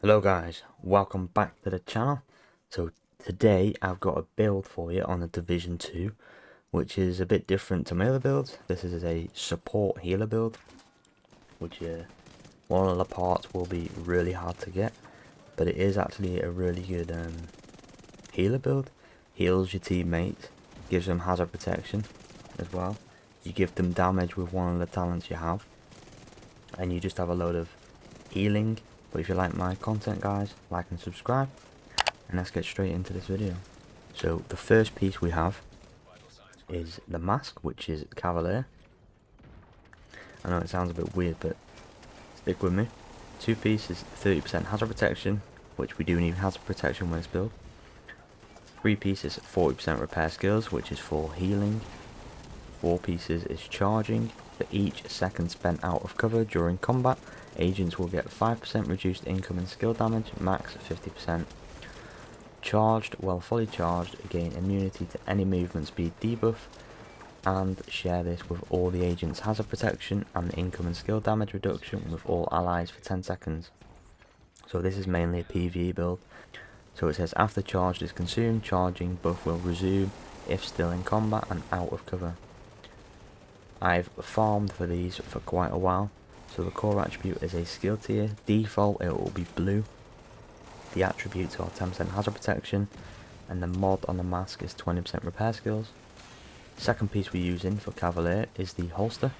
Hello guys, welcome back to the channel. So today I've got a build for you on the Division 2, which is a bit different to my other builds. This is a support healer build, which one of the parts will be really hard to get, but it is actually a really good healer build. Heals your teammates, gives them hazard protection as well. You give them damage with one of the talents you have, and you just have a load of healing. But if you like my content, guys, like and subscribe, and let's get straight into this video. So the first piece we have is the mask, which is Cavalier. I know it sounds a bit weird, but stick with me. Two pieces, 30% hazard protection, which we do need hazard protection when it's built. Three pieces, 40% repair skills, which is for healing. Four pieces is charging. For each second spent out of cover during combat, agents will get 5% reduced incoming skill damage, max 50%. Charged, while fully charged, gain immunity to any movement speed debuff, and share this with all the agents' hazard protection and the incoming skill damage reduction with all allies for 10 seconds. So this is mainly a PvE build. So it says after charged is consumed, charging buff will resume if still in combat and out of cover. I've farmed for these for quite a while. So the core attribute is a skill tier. Default it will be blue. The attributes are 10% hazard protection, and the mod on the mask is 20% repair skills. Second piece we're using for Cavalier is the holster.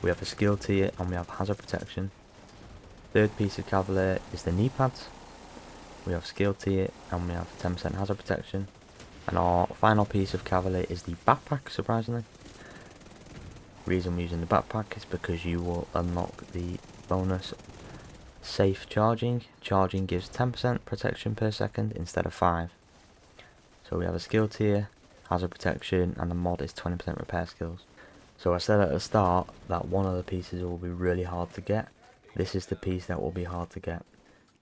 We have a skill tier and we have hazard protection. Third piece of Cavalier is the knee pads. We have skill tier and we have 10% hazard protection. And our final piece of Cavalier is the backpack, surprisingly. Reason we're using the backpack is because you will unlock the bonus safe charging. Charging gives 10% protection per second instead of 5. So we have a skill tier, hazard protection, and the mod is 20% repair skills. So I said at the start that one of the pieces will be really hard to get. This is the piece that will be hard to get.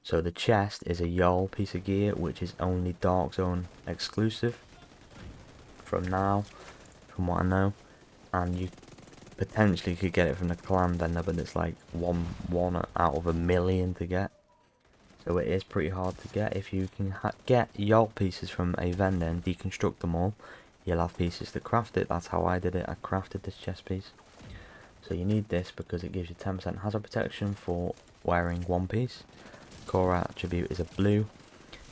So the chest is a Yaahl piece of gear, which is only Dark Zone exclusive from now, from what I know, and you potentially could get it from the clan vendor, but it's like one out of a million to get. So it is pretty hard to get. If you can get Yaahl pieces from a vendor and deconstruct them all, you'll have pieces to craft it. That's how I did it. I crafted this chest piece. So you need this because it gives you 10% hazard protection for wearing one piece. Core attribute is a blue.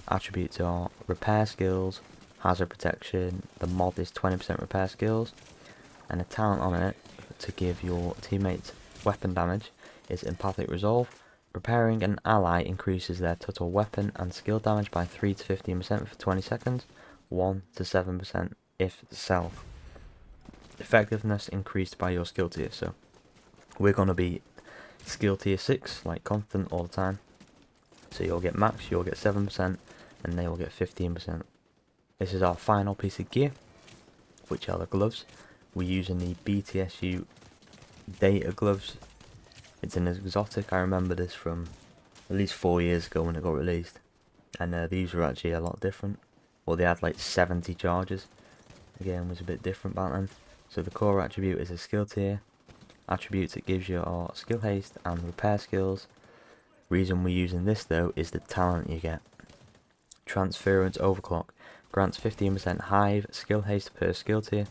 Attributes are repair skills, hazard protection. The mod is 20% repair skills, and a talent on it to give your teammates weapon damage is empathic resolve. Repairing an ally increases their total weapon and skill damage by 3 to 15% for 20 seconds, 1 to 7% if self. Effectiveness increased by your skill tier. So we're going to be skill tier 6, like constant all the time. So you'll get max, you'll get 7%, and they will get 15%. This is our final piece of gear, which are the gloves. We're using the BTSU data gloves. It's an exotic. I remember this from at least 4 years ago when it got released, and these were actually a lot different. Well, they had like 70 charges. Again, was a bit different back then. So the core attribute is a skill tier. Attributes it gives you are skill haste and repair skills. Reason we're using this though is the talent you get. Transference overclock grants 15% hive skill haste per skill tier.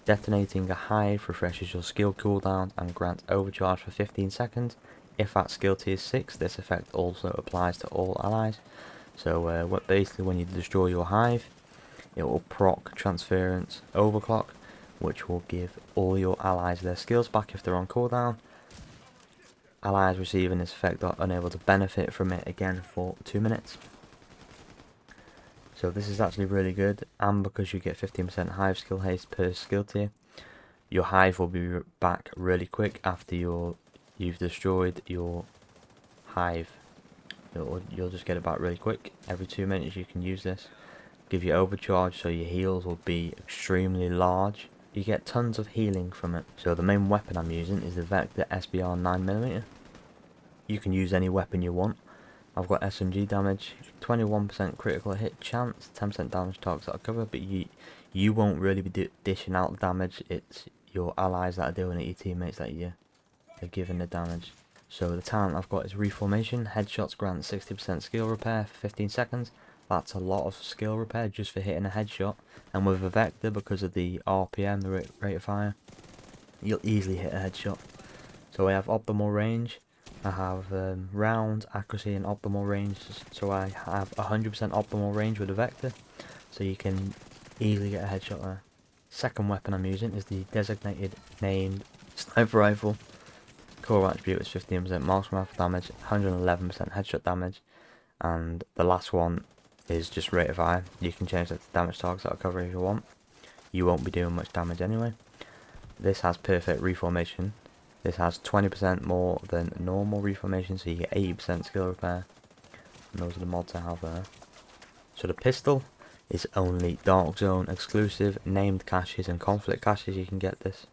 Detonating a hive refreshes your skill cooldown and grants overcharge for 15 seconds. If at skill tier 6, this effect also applies to all allies. So basically when you destroy your hive, it will proc transference overclock, which will give all your allies their skills back if they're on cooldown. Allies receiving this effect are unable to benefit from it again for 2 minutes. So this is actually really good, and because you get 15% hive skill haste per skill tier, your hive will be back really quick after you've destroyed your hive. You'll just get it back really quick. Every 2 minutes you can use this. Give you overcharge, so your heals will be extremely large. You get tons of healing from it. So the main weapon I'm using is the Vector SBR 9mm. You can use any weapon you want. I've got SMG damage, 21% critical hit chance, 10% damage targets that are covered, but you won't really be dishing out the damage. It's your allies that are doing it, your teammates that you're giving the damage. So the talent I've got is Reformation. Headshots grant 60% skill repair for 15 seconds. That's a lot of skill repair just for hitting a headshot. And with a Vector, because of the RPM, the rate of fire, you'll easily hit a headshot. So I have optimal range. I have round, accuracy and optimal range. So I have 100% optimal range with a Vector. So you can easily get a headshot there. Second weapon I'm using is the designated named sniper rifle. Core attribute is 15% marksman rifle damage, 111% headshot damage, and the last one is just rate of fire. You can change that to damage targets that'll cover if you want. You won't be doing much damage anyway. This has perfect reformation. This has 20% more than normal reformation, so you get 80% skill repair. And those are the mods I have there. So the pistol is only Dark Zone exclusive, named caches and conflict caches you can get this.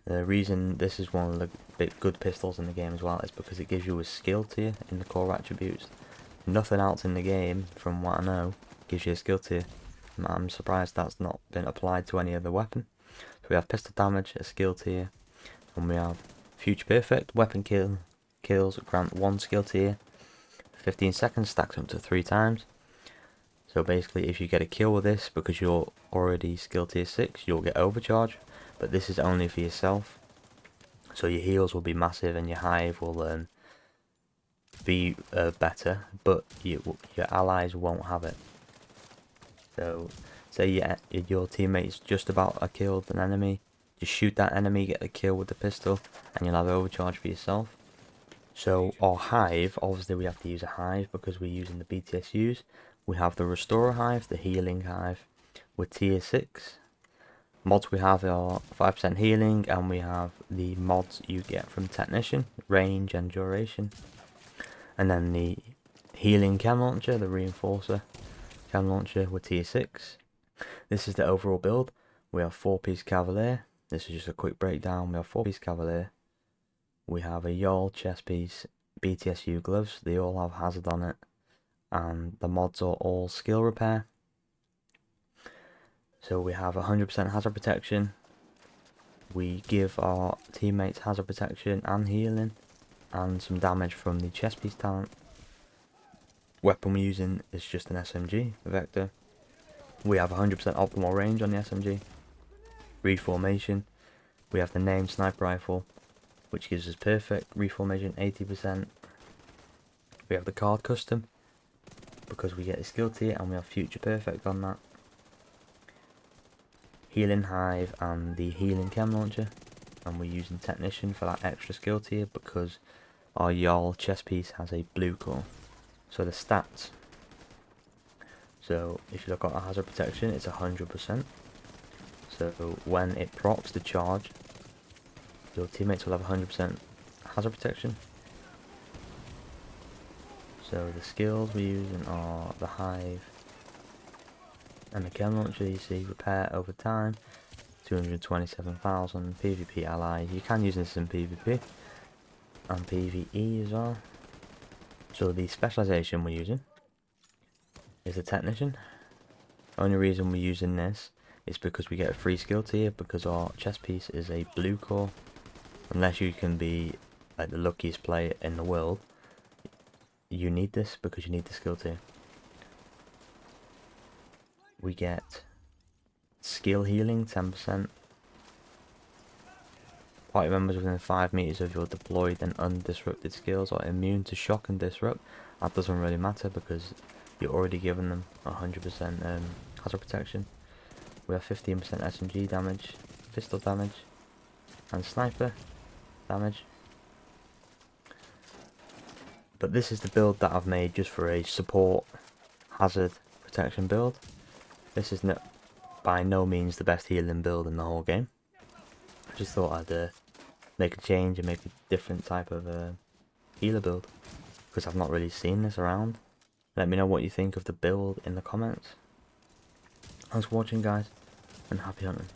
The reason this is one of the good pistols in the game as well is because it gives you a skill tier in the core attributes. Nothing else in the game, from what I know, gives you a skill tier. I'm surprised that's not been applied to any other weapon. So we have pistol damage, a skill tier, and we have Future Perfect. Weapon kills grant 1 skill tier. 15 seconds, stacks up to 3 times. So basically if you get a kill with this, because you're already skill tier 6, you'll get Overcharge. But this is only for yourself. So your heals will be massive and your hive will be better, but your allies won't have it. So say your teammate's just about killed an enemy, just shoot that enemy, get a kill with the pistol, and you'll have Overcharge for yourself. So our hive, obviously we have to use a hive because we're using the BTSUs. We have the Restorer hive, the Healing hive, with tier 6. Mods we have are 5% healing, and we have the mods you get from Technician, range and duration. And then the healing chem launcher, the Reinforcer chem launcher with tier 6. This is the overall build. We have 4-piece Cavalier. This is just a quick breakdown. We have 4-piece Cavalier. We have a Yaahl chest piece, BTSU gloves. They all have hazard on it. And the mods are all skill repair. So we have 100% hazard protection. We give our teammates hazard protection and healing, and some damage from the chest piece talent. Weapon we're using is just an SMG, a Vector. We have 100% optimal range on the SMG. Reformation. We have the named sniper rifle, which gives us perfect reformation, 80%. We have the card custom, because we get a skill tier, and we have future perfect on that. Healing hive and the healing chem launcher, and we're using technician for that extra skill tier because our Yaahl chest piece has a blue core. So the stats. So if you look at our hazard protection, it's 100%. So when it procs the charge, your teammates will have 100% hazard protection. So the skills we're using are the hive and the chem launcher. You see repair over time, 227,000 PvP allies. You can use this in PvP and PvE as well. So the specialization we're using is the technician. Only reason we're using this is because we get a free skill tier, because our chest piece is a blue core. Unless you can be like the luckiest player in the world, you need this because you need the skill tier. We get skill healing 10%. Party members within 5 meters of your deployed and undisrupted skills are immune to shock and disrupt. That doesn't really matter because you're already giving them 100% hazard protection. We have 15% SMG damage, pistol damage, and sniper damage. But this is the build that I've made just for a support hazard protection build. This is by no means the best healing build in the whole game. I just thought I'd make a change and make a different type of healer build, because I've not really seen this around. Let me know what you think of the build in the comments. Thanks for watching, guys, and happy hunting.